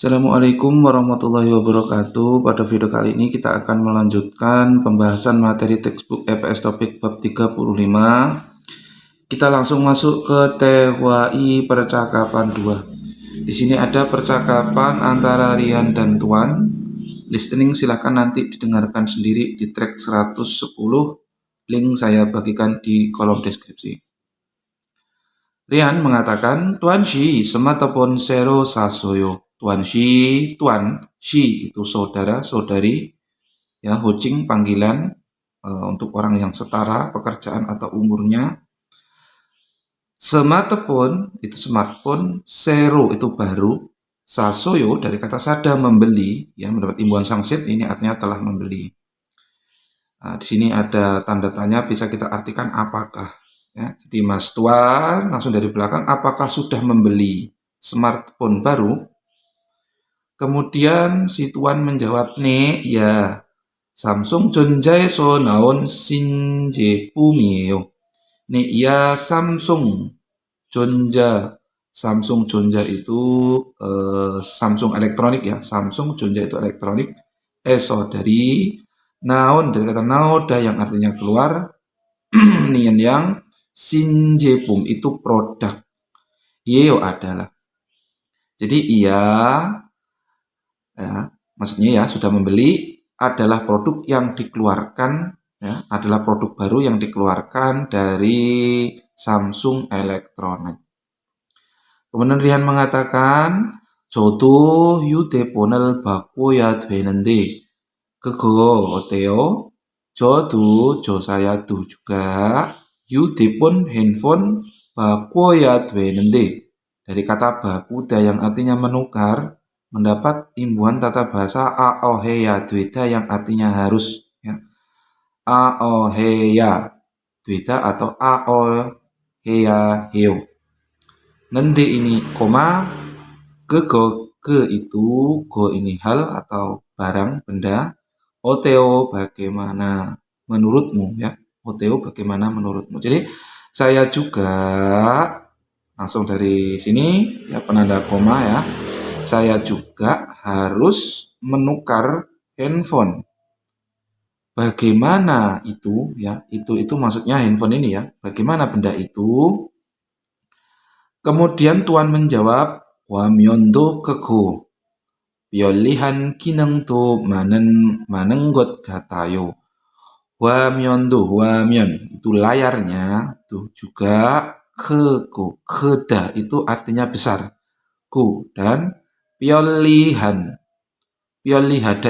Assalamualaikum warahmatullahi wabarakatuh. Pada video kali ini kita akan melanjutkan pembahasan materi textbook EPS topik bab 35. Kita langsung masuk ke TWI percakapan 2. Di sini ada percakapan antara Rian dan Tuan. Listening silahkan nanti didengarkan sendiri di track 110. Link saya bagikan di kolom deskripsi. Rian mengatakan, Tuan Shi, sematapun sero sasoyo. Tuan Shi, Tuan Shi itu saudara, saudari, ya, Hocing panggilan untuk orang yang setara pekerjaan atau umurnya. Smartphone itu smartphone, sero itu baru, sasoyo dari kata sada membeli, ya, mendapat imbuhan sangsit, ini artinya telah membeli. Nah, di sini ada tanda tanya, bisa kita artikan apakah. Ya, jadi Mas Tuan langsung dari belakang, apakah sudah membeli smartphone baru? Kemudian si Tuan menjawab, "Ne, ya. Samsung 전자에 나온 신제품이에요." Ne, ya, Samsung 전자. Samsung 전자 itu Samsung elektronik, ya. Samsung 전자 itu elektronik. Dari naon, dari kata naoda yang artinya keluar. Nian yang sinjepum itu produk. Yeo adalah. Jadi iya, ya, maksudnya ya sudah membeli adalah produk yang dikeluarkan, ya, adalah produk baru yang dikeluarkan dari Samsung Elektronik. Kemudian Rian mengatakan, 저도 휴대폰을 바꿔야 되는데 그거 어때요? saya juga handphone bakoya dwenende dari kata bakuda yang artinya menukar, mendapat imbuhan tata bahasa aoheya dweda yang artinya harus, ya. Aoheya dweda atau aoheya heo. Nende ini koma, ke itu, go ini hal atau barang, benda. Oteo bagaimana menurutmu, ya. Oteo bagaimana menurutmu. Jadi saya juga langsung dari sini, ya, penanda koma, ya. Saya juga harus menukar handphone. Bagaimana itu, ya. Itu maksudnya handphone ini, ya. Bagaimana benda itu? Kemudian Tuan menjawab, "Wamyondo kego. Piolihan kinengto manenggot katayo." Wamyon itu layarnya, tuh juga keda itu artinya besar. Dan piolihada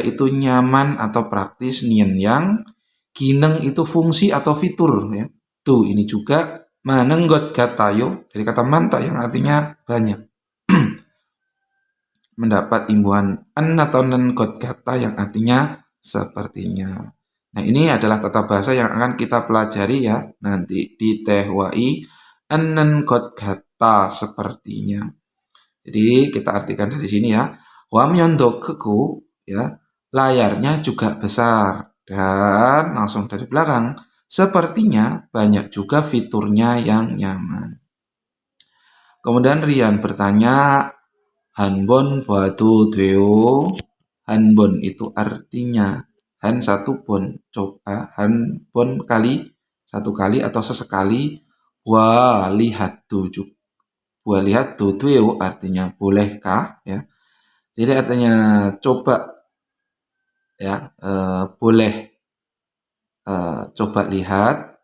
itu nyaman atau praktis, nien yang kineng itu fungsi atau fitur, ya. Tuh ini juga manenggot katayo dari kata manta yang artinya banyak. Mendapat imbuhan an atau nenggot kata yang artinya sepertinya. Nah, ini adalah tata bahasa yang akan kita pelajari, ya, nanti di TWI nenggot kata sepertinya. Jadi kita artikan dari sini, ya. Wamyondo keku, ya, layarnya juga besar, dan langsung dari belakang, sepertinya banyak juga fiturnya yang nyaman. Kemudian Rian bertanya, hanbon batu deo. Hanbon itu artinya han satu bon, coba, hanbon kali, satu kali atau sesekali. Lihat tujuh. Lihat deo artinya bolehkah, ya. Jadi artinya coba, ya, boleh coba lihat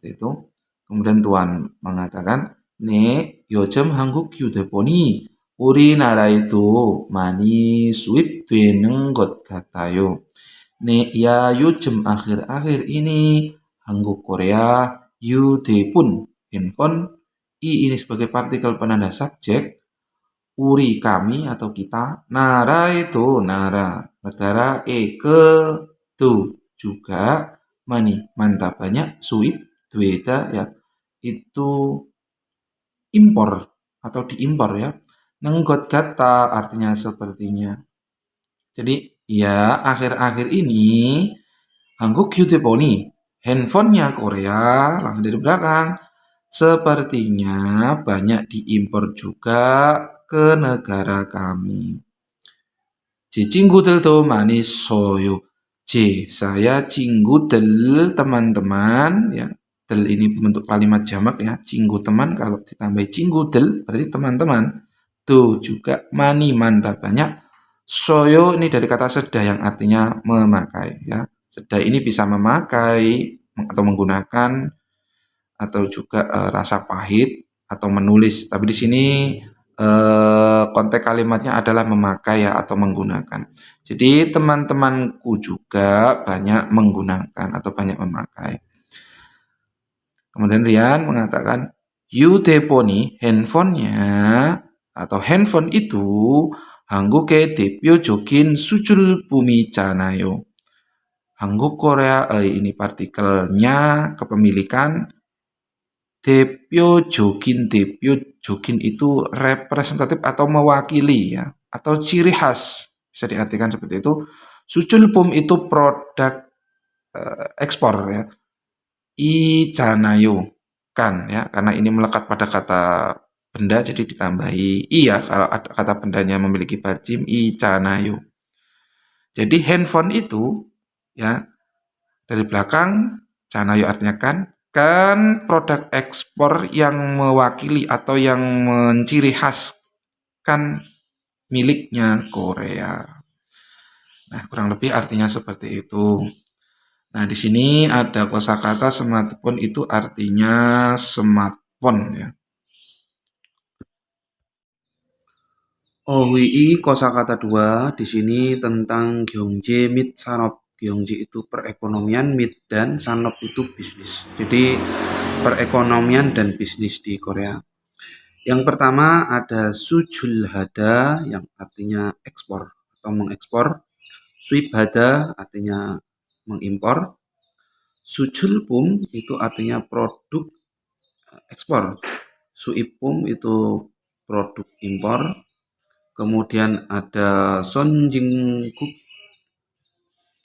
itu. Kemudian Tuan mengatakan, "네, 요즘 한국 휴대폰이 우리나라에도 많이 수입되는 것 같아요." 네, ya, 요즘 akhir-akhir ini 한국 Korea 휴대폰 handphone, i ini sebagai partikel penanda subjek, uri kami atau kita, nara itu nara negara, ke tu juga, mani mantap banyak, suip dweda, ya, itu impor atau diimpor, ya. Nenggot kata artinya sepertinya. Jadi ya, akhir-akhir ini Hangguk 휴대폰이 handphonenya Korea, langsung dari belakang, sepertinya banyak diimpor juga ke negara kami. J. 친구들도 많이 써요. J. Saya 친구들 teman-teman ya. Del ini bentuk kalimat jamak ya. Cinggu teman, kalau ditambahi 친구들 berarti teman-teman. Tuh juga mani mantap banyak. Soyo ini dari kata seda yang artinya memakai ya. Seda ini bisa memakai atau menggunakan atau juga rasa pahit atau menulis. Tapi di sini konteks kalimatnya adalah memakai ya atau menggunakan. Jadi teman-temanku juga banyak menggunakan atau banyak memakai. Kemudian Rian mengatakan 휴대폰이 handphonenya atau handphone itu 한국의 대표적인 수출품이잖아요. Hangguk Korea ini partikelnya kepemilikan. Depyo Jogin itu representatif atau mewakili ya, atau ciri khas, bisa diartikan seperti itu. Suculpum itu produk ekspor ya. Ijanayo kan ya, karena ini melekat pada kata benda jadi ditambahi i ya, kalau ada kata bendanya memiliki bajim ijanayo. Jadi handphone itu ya, dari belakang canayo artinya kan produk ekspor yang mewakili atau yang menciri khaskan miliknya Korea. Nah, kurang lebih artinya seperti itu. Nah, di sini ada kosakata smartphone itu artinya smartphone ya. OWI kosakata 2 di sini tentang Gyeongje mit Sanop. Gyeongje itu perekonomian, mit dan Sanop itu bisnis. Jadi perekonomian dan bisnis di Korea. Yang pertama ada sujulhada yang artinya ekspor atau mengekspor. Suibhada artinya mengimpor. Sujulpum itu artinya produk ekspor. Suipum itu produk impor. Kemudian ada Sonjingguk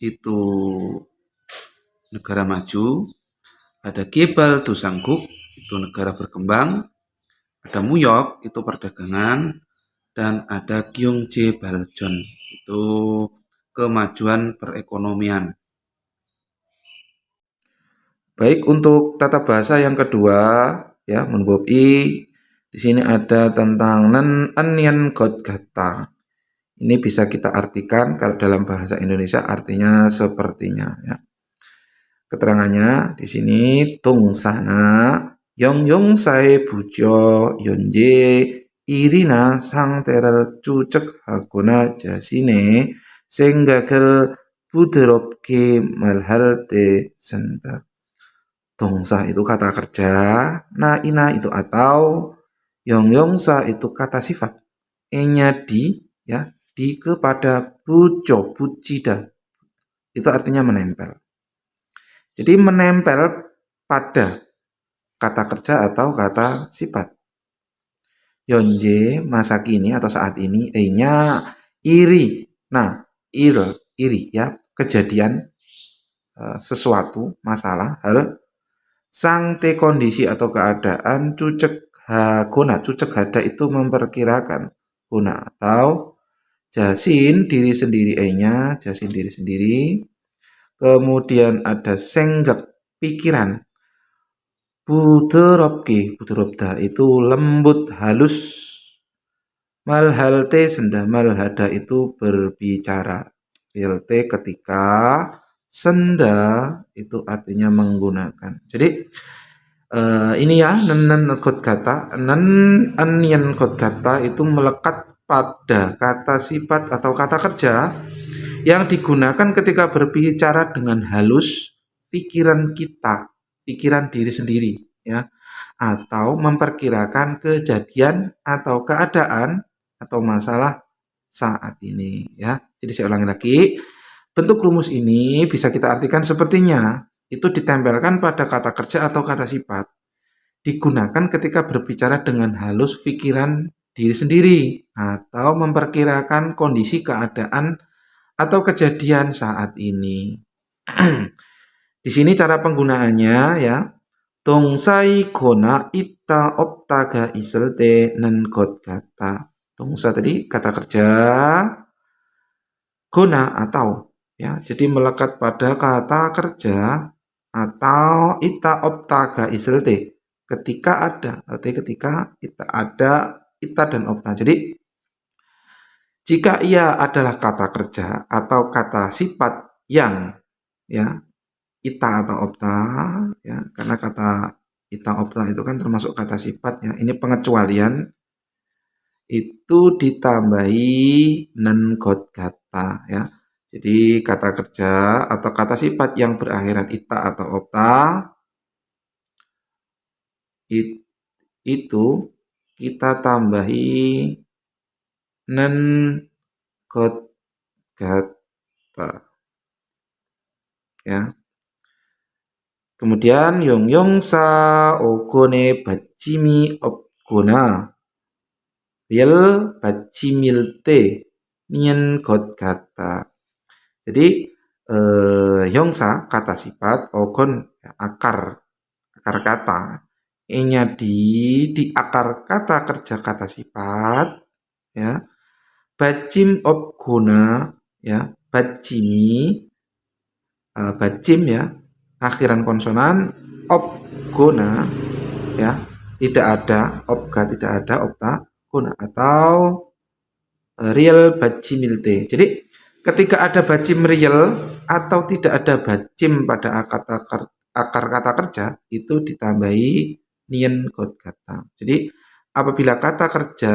itu negara maju. Ada Gebal Dosangguk itu negara berkembang. Ada Muyok itu perdagangan. Dan ada Gyeongje Baljon itu kemajuan perekonomian. Baik, untuk tata bahasa yang kedua ya, menurut I di sini ada tentang nen god gata. Ini bisa kita artikan kalau dalam bahasa Indonesia artinya sepertinya ya. Keterangannya di sini 동사나 영용사의 부조 현재 일이나 상태를 추적하거나 자신의 생각을 부드럽게 말할 때 쓴다. 동사 itu kata kerja, ina itu atau, 영용사 itu kata sifat, nya di ya, di kepada, bujo bucida itu artinya menempel. Jadi menempel pada kata kerja atau kata sifat. Yonje masa kini atau saat ini, nya iri. Nah, iri ya, kejadian sesuatu, masalah, hal. Sangte kondisi atau keadaan, cucek hada itu memperkirakan. Guna atau jasin diri sendiri, nya jasin diri sendiri. Kemudian ada senggak pikiran. Buderopda itu lembut, halus. Malhalte senda, malhada itu berbicara. Yalte ketika, senda itu artinya menggunakan. Jadi ini ya nen kot kata, nen kot kata itu melekat pada kata sifat atau kata kerja yang digunakan ketika berbicara dengan halus pikiran kita, pikiran diri sendiri ya, atau memperkirakan kejadian atau keadaan atau masalah saat ini ya. Jadi saya ulangi lagi, bentuk rumus ini bisa kita artikan sepertinya itu ditempelkan pada kata kerja atau kata sifat, digunakan ketika berbicara dengan halus pikiran diri sendiri atau memperkirakan kondisi keadaan atau kejadian saat ini. Di sini cara penggunaannya ya. Dongsai gona ita optaga iselte nen got kata. Dongsa tadi kata kerja. guna atau, ya. Jadi melekat pada kata kerja atau ita opta ga isel te. Ketika ada, artinya ketika kita ada ita dan opta. Jadi jika ia adalah kata kerja atau kata sifat yang, ya, ita atau opta, ya, karena kata ita opta itu kan termasuk kata sifat, ya. Ini pengecualian itu ditambahi non god kata, ya. Jadi kata kerja atau kata sifat yang berakhiran ita atau opta itu kita tambahi non god kata, ya. Kemudian yong sa ogone bajimi opgona real bajimilte nien god kata. Jadi yongsa kata sifat, ogon akar kata. E-nya di akar kata kerja kata sifat, ya. Bajim opgona, ya. Bajimi bajim, ya, akhiran konsonan, opgona, ya, tidak ada, opga tidak ada, opta guna atau real bajimilte. Jadi ketika ada bajim real atau tidak ada bajim pada akar kata kerja itu ditambahi nien god kata. Jadi apabila kata kerja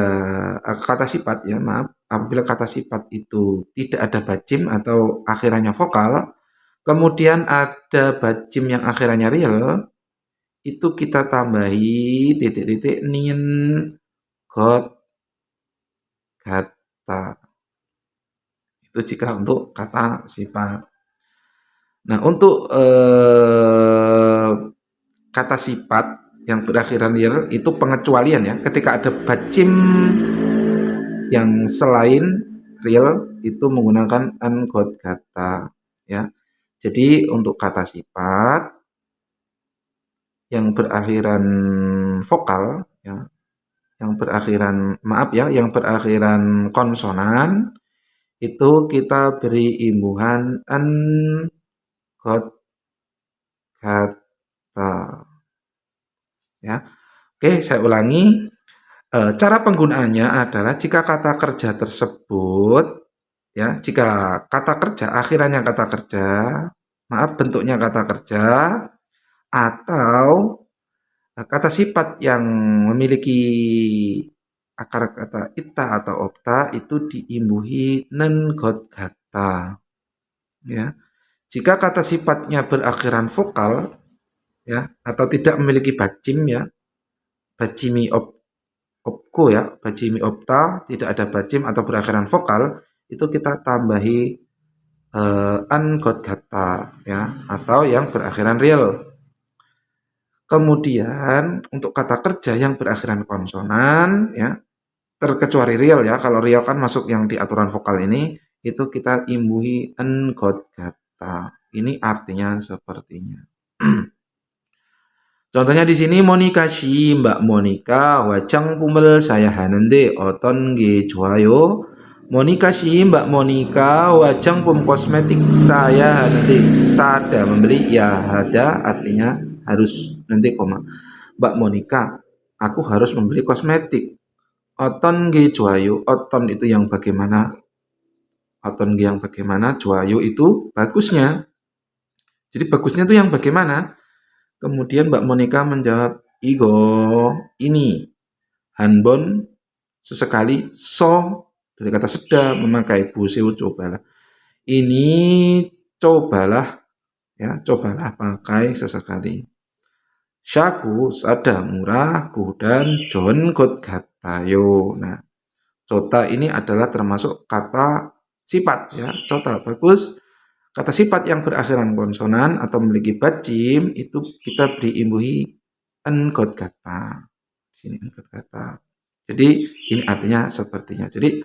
kata sifat, ya, maaf, apabila kata sifat itu tidak ada bajim atau akhirannya vokal, kemudian ada bajim yang akhirannya real, itu kita tambahi titik-titik nien god kata. Itu jika untuk kata sifat. Nah, untuk kata sifat yang berakhiran real itu pengecualian, ya. Ketika ada bajim yang selain real itu menggunakan ungot kata, ya. Jadi untuk kata sifat yang berakhiran vokal, ya, yang berakhiran yang berakhiran konsonan itu kita beri imbuhan ungot kata, ya. Oke, saya ulangi. Cara penggunaannya adalah jika kata kerja tersebut, ya, jika kata kerja akhirannya kata kerja, bentuknya kata kerja, atau kata sifat yang memiliki akar kata ita atau opta itu diimbuhi non god kata, ya. Jika kata sifatnya berakhiran vokal, ya, atau tidak memiliki bajim, ya, bajimi opko, ya, bajimi opta, tidak ada bajim atau berakhiran vokal, itu kita tambahi ungot kata, ya, atau yang berakhiran real. Kemudian untuk kata kerja yang berakhiran konsonan, ya, terkecuali real, ya. Kalau real kan masuk yang di aturan vokal ini, itu kita imbuhi ungot kata. Ini artinya sepertinya. Contohnya di sini Monika shi, Mbak Monika wajang pumel saya hanende oton ge 좋아요. Monika shi, Mbak Monika wajang pum kosmetik saya hanende. Sada membeli, ya, hada artinya harus, nanti koma. Mbak Monika, aku harus membeli kosmetik. Oton ge 좋아요. Oton itu yang bagaimana? Oton ge yang bagaimana? 좋아요 itu bagusnya. Jadi bagusnya itu yang bagaimana? Kemudian Mbak Monika menjawab, igo, ini. Hanbon, sesekali. So, dari kata sedang, memakai. Buseu, cobalah. Ini cobalah, ya, cobalah pakai sesekali. Syaku, sada, murah, dan John got katayo. Nah, cota ini adalah termasuk kata sifat, ya. Cota bagus. Kata sifat yang berakhiran konsonan atau memiliki bajim itu kita beri imbuhi ungot kata. Sini ungot kata. Jadi ini artinya sepertinya. Jadi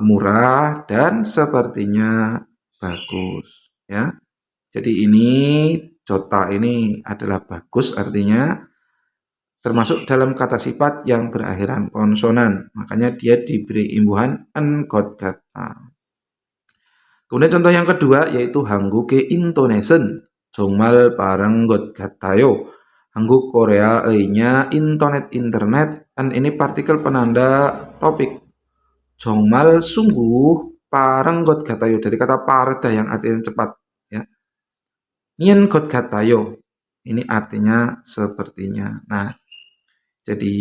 murah dan sepertinya bagus, ya. Jadi ini jota ini adalah bagus artinya, termasuk dalam kata sifat yang berakhiran konsonan. Makanya dia diberi imbuhan ungot kata. Kemudian contoh yang kedua yaitu 한국의 인터넷은 정말 빠른 것 같아요. Hangguk Korea nya internet kan ini partikel penanda topik. 정말 sungguh pareng 것 같아요 dari kata parda yang artinya cepat ya. Nien 것 같아요 ini artinya sepertinya. Nah, jadi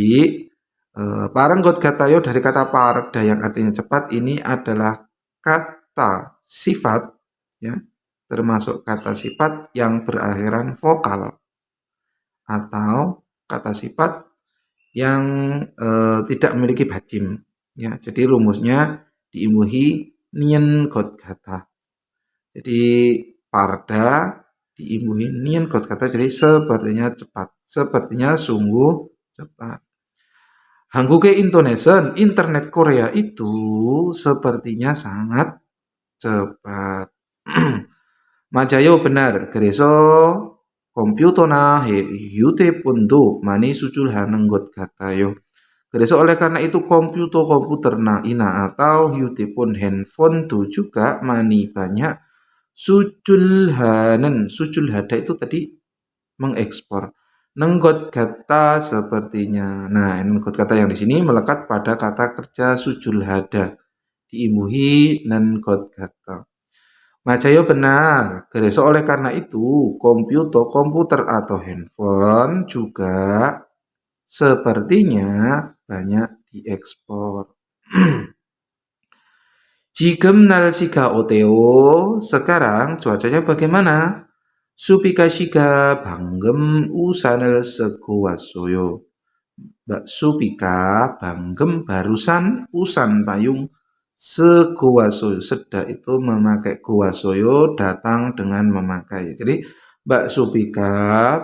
pareng 것 같아요 dari kata parda yang artinya cepat ini adalah kata sifat ya, termasuk kata sifat yang berakhiran vokal atau kata sifat yang tidak memiliki bajim ya. Jadi rumusnya diimbuhi nien got kata. Jadi parda diimbuhi nien got kata, jadi sepertinya cepat, sepertinya sungguh cepat. 한국의 인터넷은 internet Korea itu sepertinya sangat cepat. 맞아요, benar. 그래서 컴퓨터나 휴대폰도 많이 수출하는 것 같아요. 그래서 oleh karena itu komputer atau handphone itu juga banyak suculhada itu tadi mengekspor. Nenggot kata sepertinya. Nah, nenggot kata yang di sini melekat pada kata kerja suculhada. Diimbuhi nenggot kata. Macayo benar. Kरे서 oleh karena itu komputer atau handphone juga sepertinya banyak diekspor. 지금 날씨가 어때요? Sekarang cuacanya bagaimana? 수비가 씨가 방금 우산을 쓰고 왔어요. Mbak Supika 방금 barusan usan payung 쓰고 왔어요. Seda itu memakai kuwasoyo, datang dengan memakai. Jadi Mbak Supika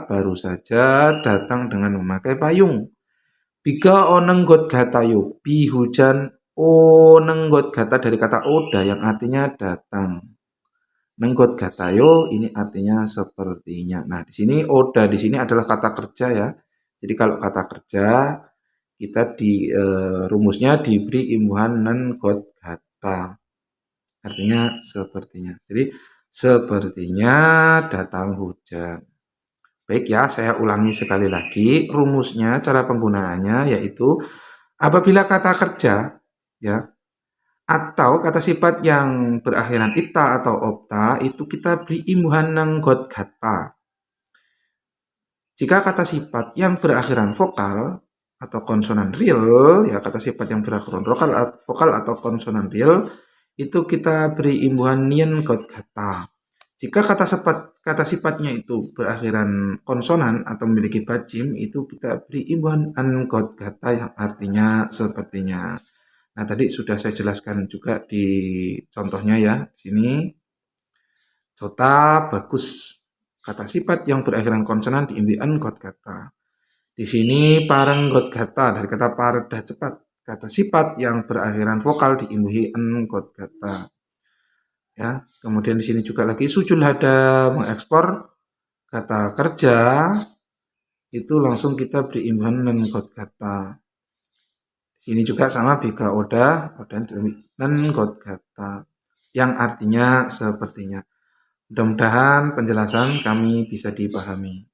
baru saja datang dengan memakai payung. Bika onenggot gatayo, bi hujan onenggot gata dari kata oda yang artinya datang. Nenggot gatayo ini artinya sepertinya. Nah, di sini oda di sini adalah kata kerja ya. Jadi kalau kata kerja kita di rumusnya diberi imbuhan nenggot gata. Artinya sepertinya. Jadi sepertinya datang hujan. Baik ya, saya ulangi sekali lagi rumusnya, cara penggunaannya yaitu apabila kata kerja ya atau kata sifat yang berakhiran ita atau opta itu kita beri imbuhan nenggot kata. Jika kata sifat yang berakhiran vokal atau konsonan real, ya kata sifat yang berakhiran vokal atau konsonan real itu kita beri imbuhan nien got kata. Jika kata sifatnya itu berakhiran konsonan atau memiliki bajim itu kita beri imbuhan an got kata yang artinya sepertinya. Nah, tadi sudah saya jelaskan juga di contohnya ya. Di sini Jota bagus. Kata sifat yang berakhiran konsonan diimbuhi got kata. Di sini pareng got kata dari kata parda cepat. Kata sifat yang berakhiran vokal diimbuhi got kata. Ya, kemudian di sini juga lagi sujul hada mengekspor kata kerja itu langsung kita beri imbuhan got kata. Ini juga sama bika oda dan got kata yang artinya sepertinya. Mudah-mudahan penjelasan kami bisa dipahami.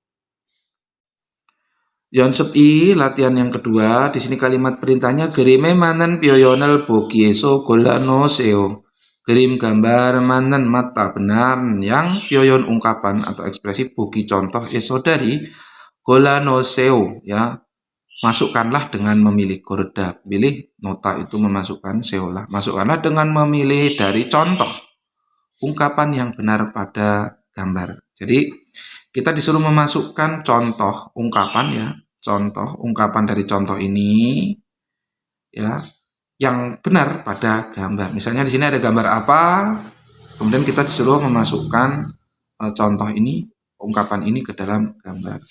Yonsep I latihan yang kedua. Di sini kalimat perintahnya gerime manen pioyonel bogieso golano seo. Kirim gambar manen mata benar yang pioyon ungkapan atau ekspresi bogi contoh eso dari golano seo ya. Masukkanlah dengan memilih gorda. Pilih nota itu memasukkan seolah. Masukkanlah dengan memilih dari contoh ungkapan yang benar pada gambar. Jadi kita disuruh memasukkan contoh ungkapan ya. Contoh ungkapan dari contoh ini ya yang benar pada gambar. Misalnya di sini ada gambar apa, kemudian kita disuruh memasukkan contoh ini, ungkapan ini ke dalam gambar.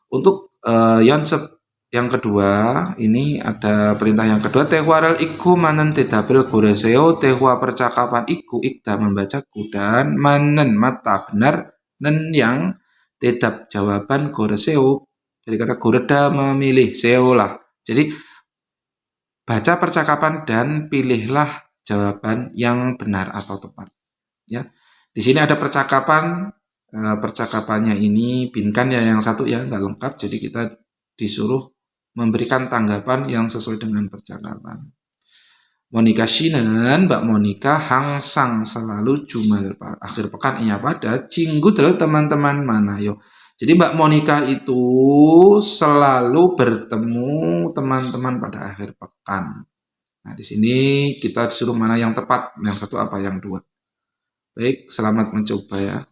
Untuk Yonsep yang kedua, ini ada perintah yang kedua. Tehwarel iku manen tedabel goreseo. Tehwa percakapan iku ikda membacaku dan manen mata benar nen yang tedap jawaban goreseo dari kata goreda memilih seolah. Jadi baca percakapan dan pilihlah jawaban yang benar atau tepat. ya. Di sini ada percakapan, percakapannya ini Binkan ya yang satu ya nggak lengkap, jadi kita disuruh memberikan tanggapan yang sesuai dengan percakapan. Monika Shinen, Mbak Monika hangsang selalu jumal akhir pekan iya pada cinggudel teman-teman mana yo. Jadi Mbak Monika itu selalu bertemu teman-teman pada akhir pekan. Nah, di sini kita disuruh mana yang tepat, yang satu apa yang dua. Baik, selamat mencoba ya.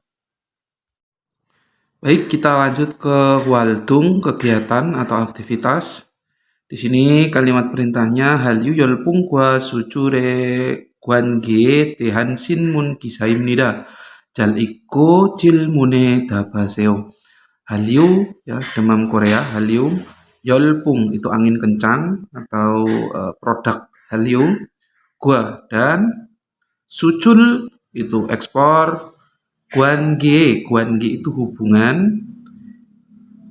Baik, kita lanjut ke Waldung, kegiatan atau aktivitas. Di sini kalimat perintahnya halyu 열풍과 수출의 관계에 대한 신문 기사입니다. 잘 읽고 질문에 답하세요. Hallyu ya demam Korea, Hallyu. Yeolpung itu angin kencang atau produk Hallyu. Gua dan sucul itu ekspor. Guange itu hubungan.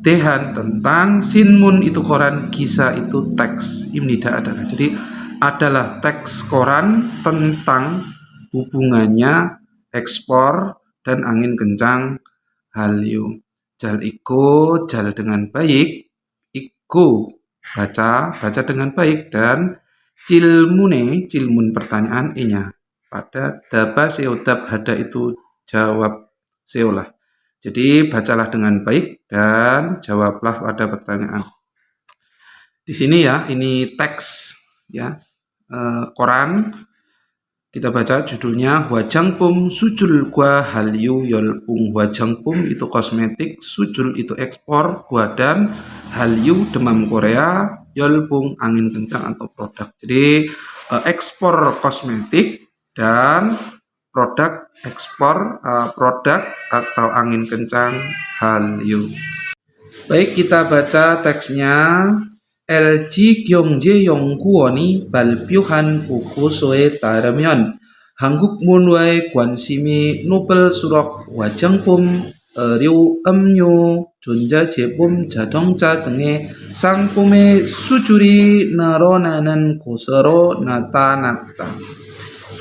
Tehan tentang, Sinmun itu koran, Gisa itu teks. Imnida adalah. Jadi adalah teks koran tentang hubungannya ekspor dan angin kencang Hallyu. Jal iko, jal dengan baik, iku baca dengan baik, dan cilmun pertanyaan inya. Pada daba seodab hada itu jawab seolah. Jadi bacalah dengan baik dan jawablah pada pertanyaan. Di sini ya, ini teks ya, koran. Kita baca judulnya Hwajangpum Sujul Gua Hallyu Yeolpung. Hwajangpum itu kosmetik, Sujul itu ekspor, Gua dan Hallyu demam Korea, Yeolpung angin kencang atau produk. Jadi ekspor kosmetik dan produk ekspor produk atau angin kencang Hallyu. Baik, kita baca teksnya. LG 경제연구원이 발표한 보고서에 따르면 한국 문화의 관심이 노벨 수록 화장품, 의료, 음료, 전자제품, 자동차 등의 상품의 수출이 늘어나는 것으로 나타났다.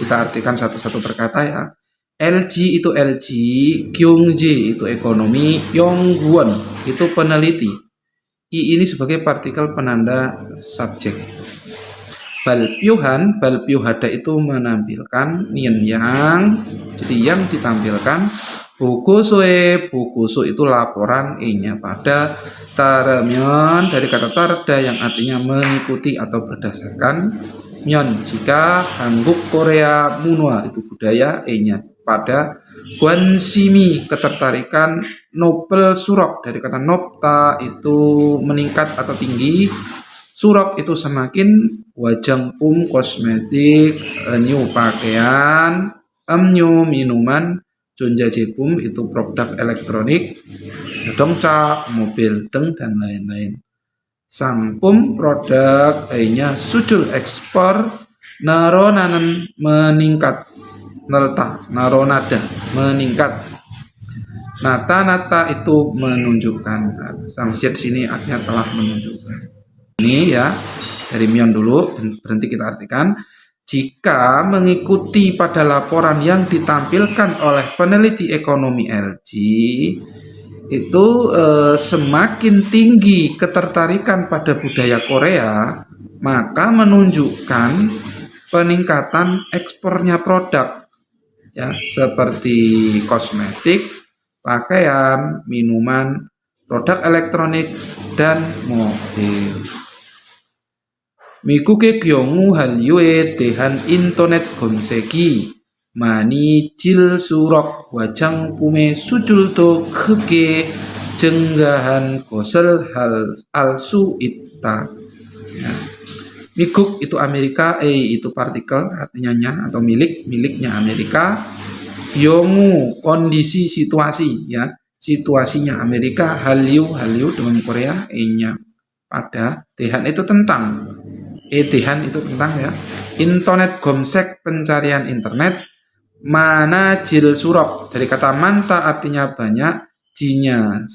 Kita artikan satu-satu berkata ya. LG itu LG, Kyungji itu ekonomi, Yongguan itu peneliti. I ini sebagai partikel penanda subjek. Balpyuhada itu menampilkan, nien yang, jadi yang ditampilkan. Bukuso itu laporan, nya pada. Taramyon dari kata tarda yang artinya mengikuti atau berdasarkan. Myon jika, Hangguk Korea Munwa itu budaya, nya pada. Gwansimi ketertarikan, Nobel surok dari kata nopta itu meningkat atau tinggi, surok itu semakin, wajangpum kosmetik, new pakaian, amnyo minuman, jonjajepum itu produk elektronik, dongca mobil deng dan lain-lain. Sangpum produk nya sujul ekspor, naronanan meningkat, nelta naronada meningkat. Nata itu menunjukkan. Sangsiat sini artinya telah menunjukkan. Ini ya dari Myon dulu, berhenti kita artikan. Jika mengikuti pada laporan yang ditampilkan oleh peneliti ekonomi LG, itu semakin tinggi ketertarikan pada budaya Korea, maka menunjukkan peningkatan ekspornya produk ya, seperti kosmetik, pakaian, minuman, produk elektronik, dan mobil. 미국의 경우 한류에 대한 인터넷 검색이 많이 질수록 화장품의 수출도 크게 증가한 것을 알 수 있다. Ya. Mikuk itu Amerika, itu partikel artinya nya atau miliknya Amerika. Yongu kondisi situasi ya, situasinya Amerika. Hallyu dengan Korea, nya pada. Dehan itu tentang, dehan itu tentang ya. Internet gomsek pencarian internet. Mana jil surok dari kata manta artinya banyak, jinya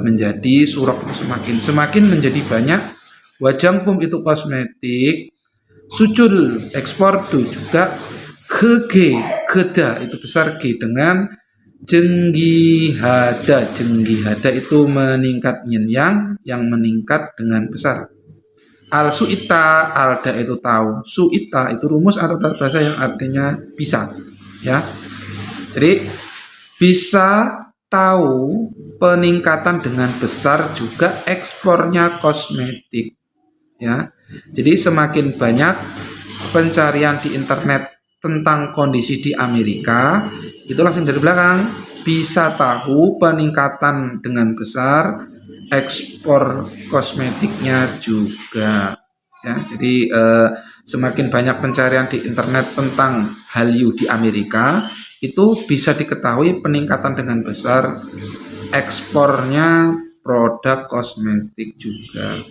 menjadi, surok itu semakin menjadi banyak. Wajangpum itu kosmetik, sucul ekspor itu juga, ke G, keda itu besar G dengan jenggihada. Jenggihada itu meningkat yin yang meningkat dengan besar. Al suita, alda itu tahu. Suita itu rumus atau tata bahasa yang artinya bisa, ya. Jadi bisa tahu peningkatan dengan besar juga ekspornya kosmetik, ya. Jadi semakin banyak pencarian di internet tentang kondisi di Amerika, itu langsung dari belakang bisa tahu peningkatan dengan besar ekspor kosmetiknya juga, ya. Jadi semakin banyak pencarian di internet tentang Hallyu di Amerika, itu bisa diketahui peningkatan dengan besar ekspornya produk kosmetik juga.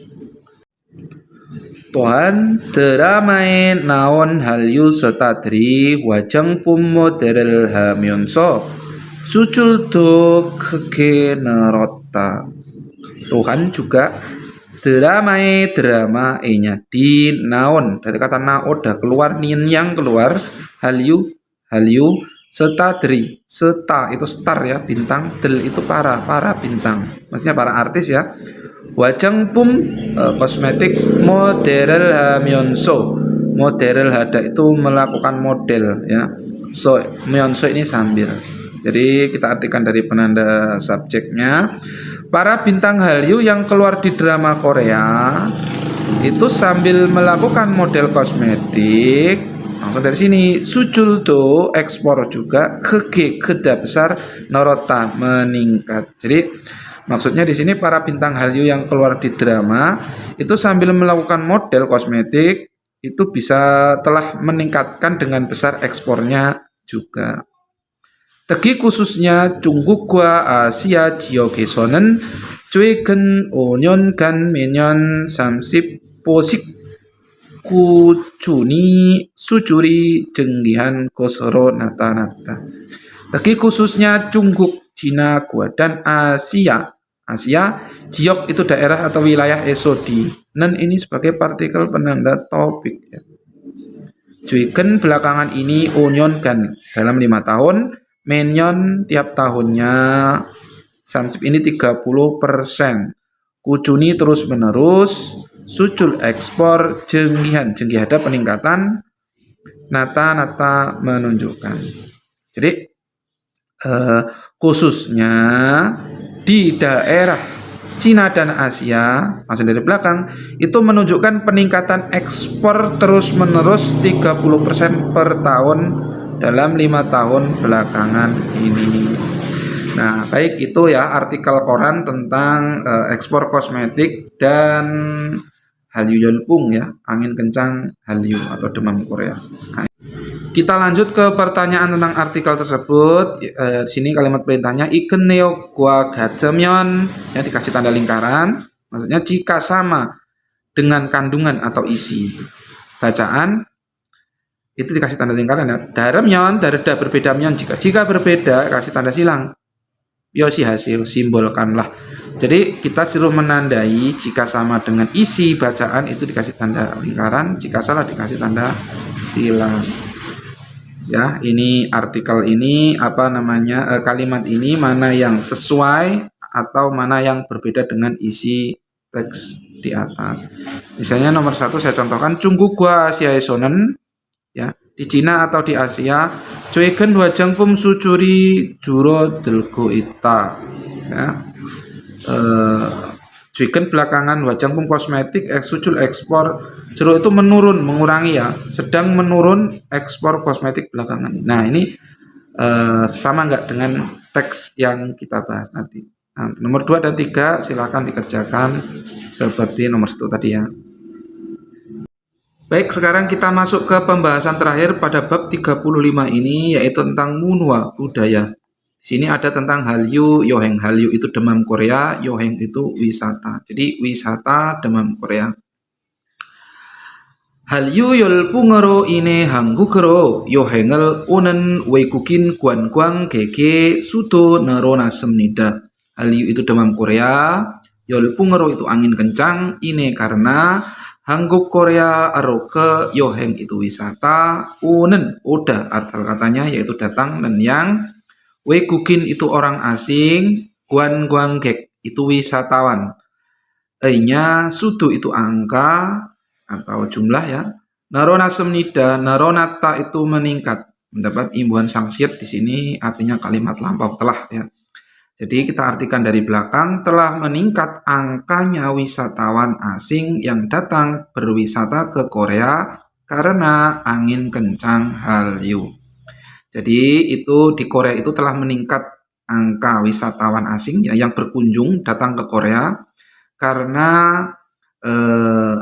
또한 드라마에 나온 한류 스타들이 화장품 모델을 하면서 수출도 크게 늘었다. Tuhan juga drama E-nya di naon, dari kata naoda keluar, nin yang keluar, Hallyu setadri, seta itu star ya, bintang, del itu para bintang, maksudnya para artis ya. Wajangpum kosmetik model myonso, model hada itu melakukan model ya. So myonso ini sambil, jadi kita artikan dari penanda subjeknya. Para bintang Hallyu yang keluar di drama Korea itu sambil melakukan model kosmetik. Langsung dari sini suculdo ekspor juga, keda besar, norota meningkat. Jadi maksudnya di sini para bintang Hallyu yang keluar di drama itu sambil melakukan model kosmetik itu bisa telah meningkatkan dengan besar ekspornya juga. 특히 khususnya 중국과 아시아 지역에서는 최근 5년간 매년 30%씩 꾸준히 수출이 증가한 것으로 나타났다. 특히 khususnya 중국, Cina, Gua, dan Asia. Jiok itu daerah atau wilayah esodi. Nen ini sebagai partikel penanda topik. Ya. Juiken belakangan ini onyon kan dalam 5 tahun. Menyon tiap tahunnya, samsip ini 30%. Kucuni terus menerus, sucul ekspor jenggihan ada peningkatan, nata menunjukkan. Jadi khususnya di daerah Cina dan Asia, masih dari belakang, itu menunjukkan peningkatan ekspor terus menerus 30% per tahun dalam 5 tahun belakangan ini. Nah, baik itu ya artikel koran tentang ekspor kosmetik dan Hallyu Yeolpung ya, angin kencang Hallyu atau demam Korea. Nah, kita lanjut ke pertanyaan tentang artikel tersebut. Di sini kalimat perintahnya iken neo gua gajeomyeon, ya dikasih tanda lingkaran. Maksudnya jika sama dengan kandungan atau isi. Bacaan itu dikasih tanda lingkaran ya. Daremyeon, dareda berbeda myeon, jika berbeda kasih tanda silang. Yosi hasil, simbolkanlah. Jadi kita suruh menandai jika sama dengan isi bacaan itu dikasih tanda lingkaran, jika salah dikasih tanda silang. Ya, ini artikel ini kalimat ini mana yang sesuai atau mana yang berbeda dengan isi teks di atas. Misalnya nomor 1 saya contohkan 중국과 아시아에서는 ya di Cina atau di Asia 최근 화장품 수출이 줄어들고 있다. Ya. 최근 belakangan 화장품 kosmetik sucul ekspor jero itu menurun, mengurangi ya, sedang menurun ekspor kosmetik belakangan. Nah ini sama nggak dengan teks yang kita bahas nanti. Nah, nomor 2 dan 3 silakan dikerjakan seperti nomor 1 tadi ya. Baik, sekarang kita masuk ke pembahasan terakhir pada bab 35 ini, yaitu tentang munhwa, budaya. Di sini ada tentang Hallyu, Yoheng. Hallyu itu demam Korea, Yoheng itu wisata. Jadi wisata demam Korea. Hallyu 열풍으로 인해 한국으로 여행을 오는 외국인 관광객의 수도 늘어났습니다. Hallyu itu demam Korea, 열풍으로 itu angin kencang, ini karena Hangguk Korea Aroke Yoheng itu wisata, unen udah arti katanya yaitu datang, dan yang Wegugin itu orang asing, Guan Guanggek itu wisatawan. E-nya sudu itu angka atau jumlah ya. Narona semnida, naronata itu meningkat. Mendapat imbuhan sangsiat di sini artinya kalimat lampau telah ya. Jadi kita artikan dari belakang, telah meningkat angkanya wisatawan asing yang datang berwisata ke Korea karena angin kencang Hallyu. Jadi itu di Korea itu telah meningkat angka wisatawan asing ya, yang berkunjung datang ke Korea karena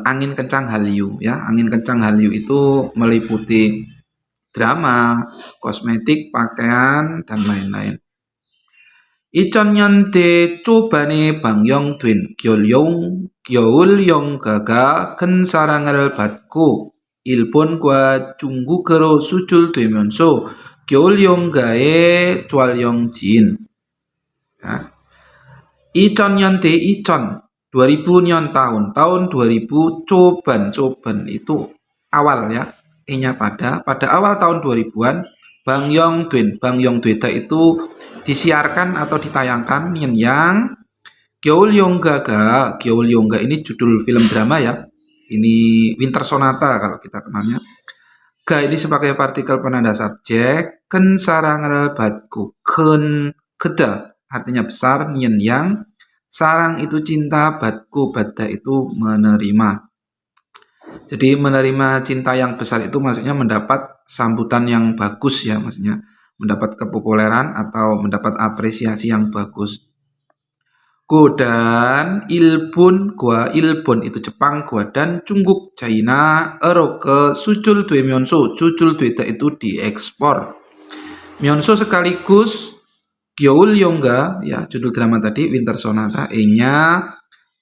angin kencang Hallyu ya. Angin kencang Hallyu itu meliputi drama, kosmetik, pakaian, dan lain-lain. 2000년대 초반에 방영된 겨울 연가가 큰 사랑을 받고 일본과 중국으로 수출되면서 겨울 연가의 쫄영진. 2000년대 2000 tahun 2000 coban itu awal ya, nya pada awal tahun 2000-an Bang Yongdweda itu disiarkan atau ditayangkan yang Gyeol Yongga ini judul film drama ya. Ini Winter Sonata kalau kita kenalnya. Ga ini sebagai partikel penanda subjek, ken sarangal batku, ken keda artinya besar, nyen yang sarang itu cinta, batku bada itu menerima. Jadi menerima cinta yang besar itu maksudnya mendapat sambutan yang bagus ya, maksudnya mendapat kepopuleran atau mendapat apresiasi yang bagus. Dan Ilbun itu Jepang, dan Jungkook China ke sucul due myonso, sucul due itu diekspor. Myonso sekaligus Gyeol Yongga ya, judul drama tadi Winter Sonata, nya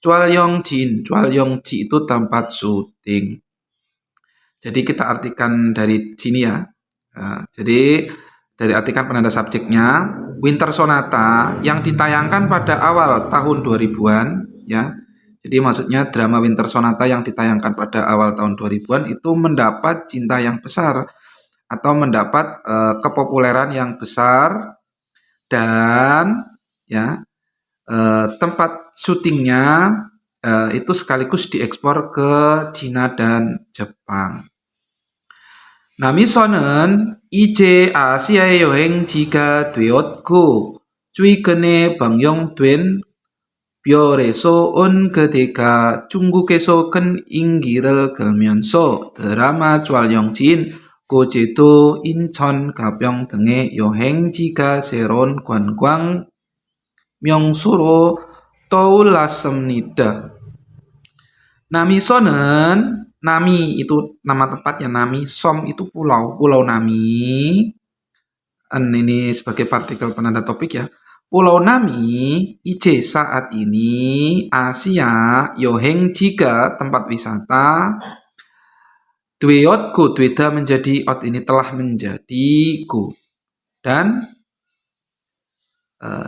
Chwalyongji itu tempat syuting. Jadi kita artikan dari sini ya. Jadi dari artikan penanda subjeknya, Winter Sonata yang ditayangkan pada awal tahun 2000-an ya. Jadi maksudnya drama Winter Sonata yang ditayangkan pada awal tahun 2000-an itu mendapat cinta yang besar atau mendapat kepopuleran yang besar, dan ya tempat syutingnya itu sekaligus diekspor ke Cina dan Jepang. 남이서는 이제 아시아의 여행지가 되었고 최근에 방영된 별에서 온 그대가 중국에서 큰 인기를 끌면서 드라마 쫄영진, 고제도, 인천, 가평 등의 여행지가 새로운 관광 명소로 떠올랐습니다. Namisonen, Nami itu nama tempatnya, Nami, Som itu pulau Nami. Ini sebagai partikel penanda topik ya. Pulau Nami, IC saat ini, Asia, Yoheng jika tempat wisata, Dweot Dweda menjadi ot ini telah menjadi go. Dan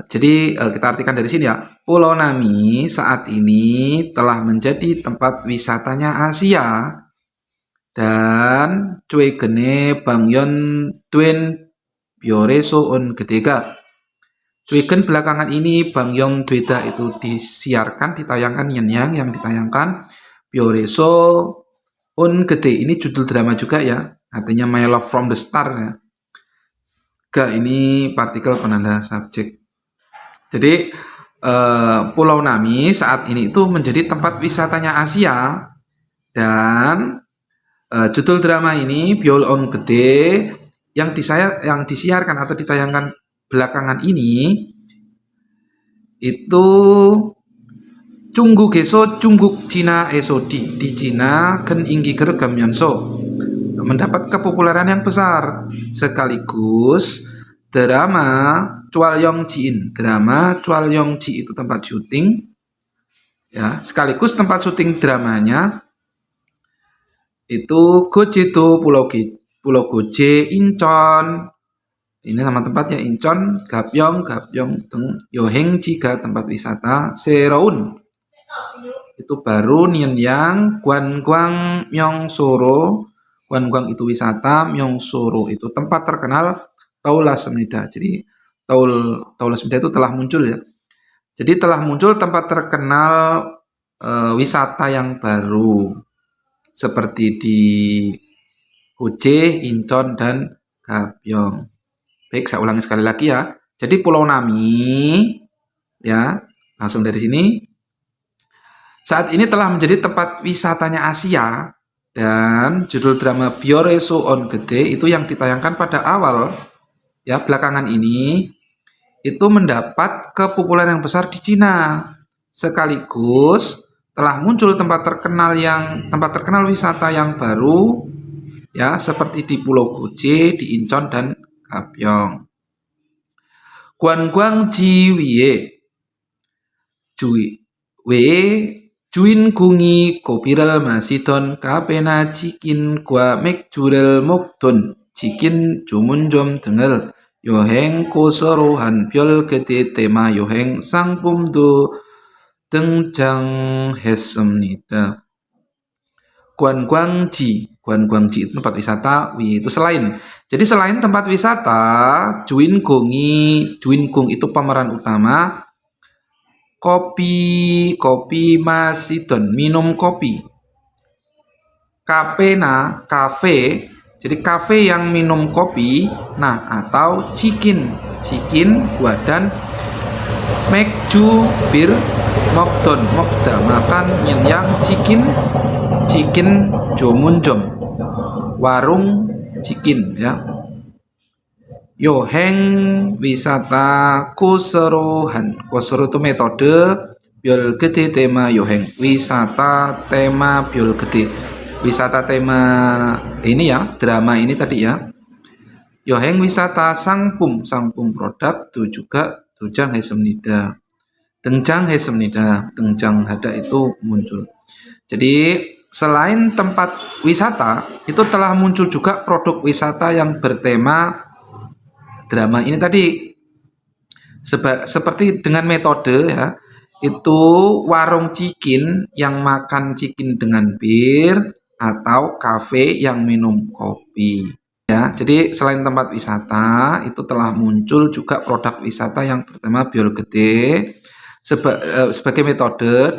jadi kita artikan dari sini ya. Pulau Nami saat ini telah menjadi tempat wisatanya Asia, dan 최근에 방영된 별에서 온 그대가, 최근 belakangan ini 방영되다 itu disiarkan, ditayangkan yang ditayangkan, 별에서 온 그대 ini judul drama juga ya, artinya My Love from the Star ya. Ga ini partikel penanda subjek. Jadi Pulau Nami saat ini itu menjadi tempat wisatanya Asia, dan judul drama ini Byeol on Gede yang disiarkan atau ditayangkan belakangan ini itu Jungkook Cina SOD di Cina ken inggi geregam Yonso, mendapat kepopuleran yang besar, sekaligus drama Chwalyongji itu tempat syuting ya, sekaligus tempat syuting dramanya itu Gojedo, Pulau Goje, Incheon, ini nama tempatnya Incheon, Gapyeong, Yoheng jika tempat wisata, Seroun itu baru Nien Yang, Guangguang Myeongsoro. Guangguang itu wisata, Myeongsoro itu tempat terkenal Taula Semida. Jadi Taula Semida itu telah muncul ya. Jadi telah muncul tempat terkenal wisata yang baru seperti di Hoje, Incheon, dan Gapyeong. Baik, saya ulangi sekali lagi ya. Jadi Pulau Nami, ya, langsung dari sini. Saat ini telah menjadi tempat wisatanya Asia dan judul drama Byoreso on Gede itu yang ditayangkan pada awal ya belakangan ini itu mendapat kepopuleran yang besar di Cina. Sekaligus telah muncul tempat terkenal wisata yang baru ya seperti di Pulau Goje, di Incheon dan Gapyeong. Guangguang Ji Wie Juin Gungi Kopiral Masidon Kapena Cikin Gua Mekjurel Mokdon Cikin Jumunjom Dengel Yoheng Kosoro Hanbyol Gede Tema Yoheng Sangpumdo 등장했습니다. Guangguangji itu tempat wisata, itu selain. Jadi selain tempat wisata, Juinggung itu pemeran utama. Kopi Masidon, minum kopi. Kapena, kafe. Jadi kafe yang minum kopi. Nah, atau cikin buah dan Mekju bir Mokda makan yang cikin jomunjom warung cikin ya. Yoheng wisata koserohan. Kosero itu metode, Byol Gede tema Yoheng. Wisata tema Byol Gede. Wisata tema ini ya, drama ini tadi ya. Yoheng wisata sangpum produk itu juga Dujang Hesemnida. Dengjang hada itu muncul. Jadi selain tempat wisata, itu telah muncul juga produk wisata yang bertema drama ini tadi. Seperti dengan metode ya, itu warung cikin yang makan cikin dengan bir atau kafe yang minum kopi. Ya, jadi selain tempat wisata, itu telah muncul juga produk wisata yang bertema Byol Gede sebagai metode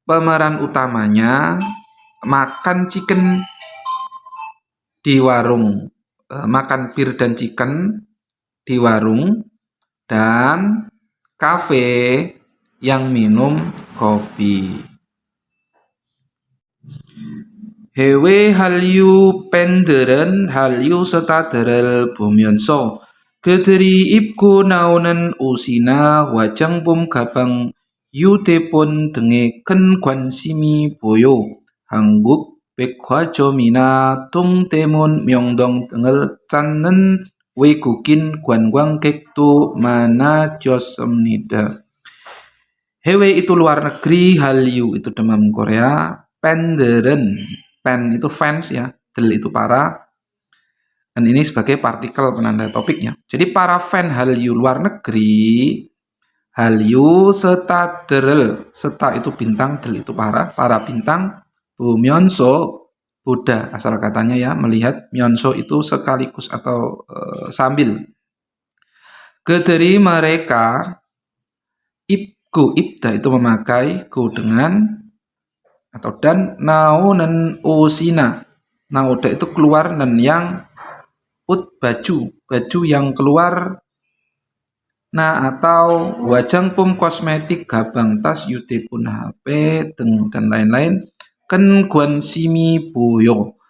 pemeran utamanya makan chicken di warung, makan bir dan chicken di warung, dan kafe yang minum kopi. 해외 한류 밴들은 한류 스타들을 보면서 그들이 입고 나오는 옷이나 화장품, 가방, 휴대폰 등에 큰 관심이 보여 한국 백화점이나 동대문, 명동 등을 찾는 외국인 관광객도 많아졌습니다. 해외 itu luar negeri, Hallyu itu demam Korea, 팬들은 pen itu fans ya, del itu para, dan ini sebagai partikel penanda topiknya. Jadi para fan Hallyu luar negeri, Hallyu 스타들을, 스타 itu bintang, del itu para bintang, 보면서 Buddha asal katanya ya, melihat, myeonso itu sekaligus atau sambil. Kederi mereka, ibda itu memakai, go dengan atau dan, naunen osina, nauda itu keluar, dan yang baju yang keluar, nah atau wajangpum kosmetik, gabang, tas, yudepun, HP, dan lain-lain. Guansimi boyo,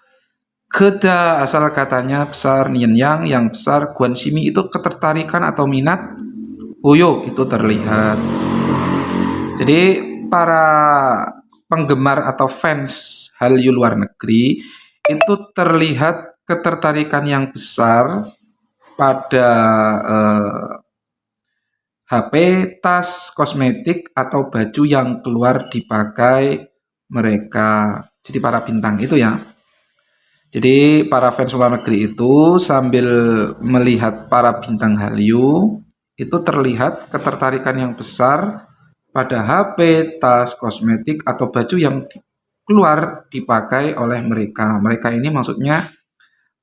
keda asal katanya besar, nien yang besar, guansimi itu ketertarikan atau minat, boyo itu terlihat. Jadi para penggemar atau fans Hallyu luar negeri itu terlihat ketertarikan yang besar pada HP, tas, kosmetik, atau baju yang keluar dipakai mereka. Jadi para bintang itu ya. Jadi para fans luar negeri itu sambil melihat para bintang Hallyu itu terlihat ketertarikan yang besar pada HP, tas, kosmetik, atau baju yang keluar dipakai oleh mereka. Mereka ini maksudnya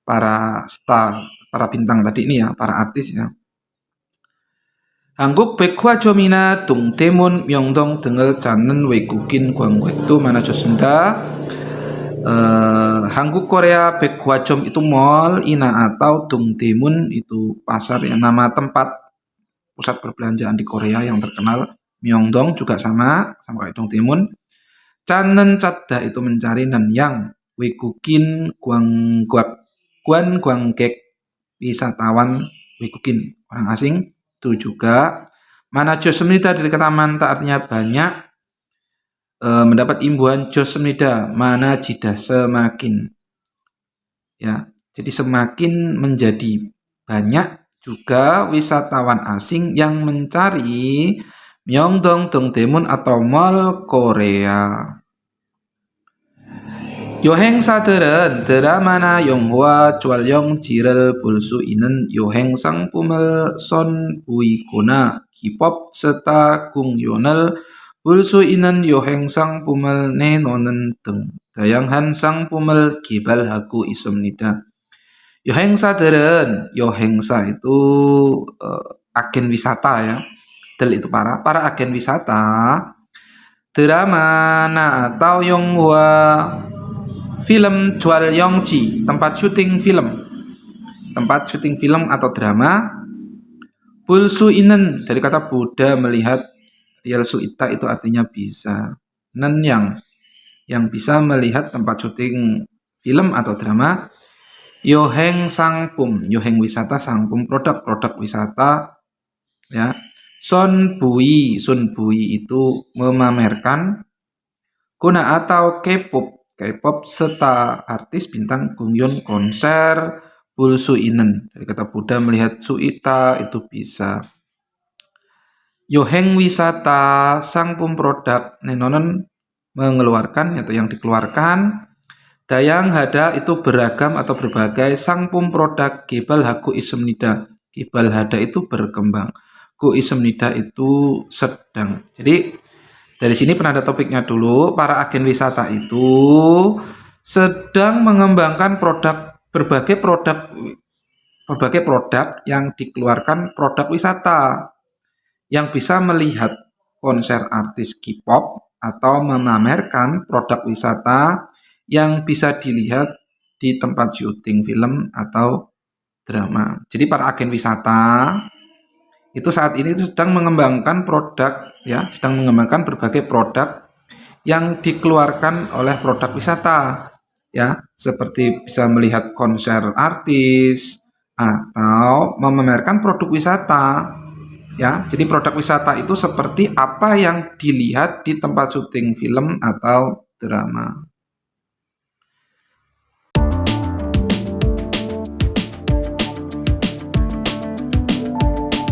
para star, para bintang tadi ini ya, para artis ya. 한국 백화점이나 동대문, 명동 등을 찾는 외국인 관광객도 많아졌습니다. Hangguk Korea Baekgwajom itu mall, Ina atau Dongdaemun itu pasar ya, nama tempat pusat perbelanjaan di Korea yang terkenal. Myeongdong juga sama kayak Dongdaemun. Chanen Chadda itu mencari, dan yang Wegukin Guangguek wisatawan Wegukin orang asing itu juga. Mana Josemnida dari kata manta artinya banyak, mendapat imbuhan Josemnida mana jidah semakin ya, jadi semakin menjadi banyak juga wisatawan asing yang mencari Myeongdong Dongdaemun atau mall Korea. 여행사들은 드라마나 영화 촬영지를 볼 수 있는 여행 상품을 선보이거나 기법 스타 공연을 볼 수 있는 여행 상품을 내놓는 등 다양한 상품을 개발하고 있습니다. 여행사 itu agen wisata ya. Del itu para agen wisata. Drama atau Yonghua film Chwalyongji, tempat syuting film atau drama. Bulsu inen dari kata Buddha melihat, Rial Suita itu artinya bisa. Nen yang bisa melihat tempat syuting film atau drama. Yoheng sangpum, yoheng wisata, sangpum produk wisata ya. Sunbui itu memamerkan. Kuna atau K-pop serta artis bintang gungyon konser. Bulsu inen dari kata Buddha melihat Suita itu bisa. Yoheng wisata, sangpum produk nenonen mengeluarkan atau yang dikeluarkan. Dayang hada itu beragam atau berbagai, sangpum produk gebal haku ismnida. Gebal hada itu berkembang, ku ismnida itu sedang. Jadi dari sini penanda topiknya dulu, para agen wisata itu sedang mengembangkan berbagai produk yang dikeluarkan produk wisata yang bisa melihat konser artis K-pop atau memamerkan produk wisata yang bisa dilihat di tempat syuting film atau drama. Jadi para agen wisata itu saat ini sedang mengembangkan sedang mengembangkan berbagai produk yang dikeluarkan oleh produk wisata ya, seperti bisa melihat konser artis atau memamerkan produk wisata ya. Jadi produk wisata itu seperti apa yang dilihat di tempat syuting film atau drama.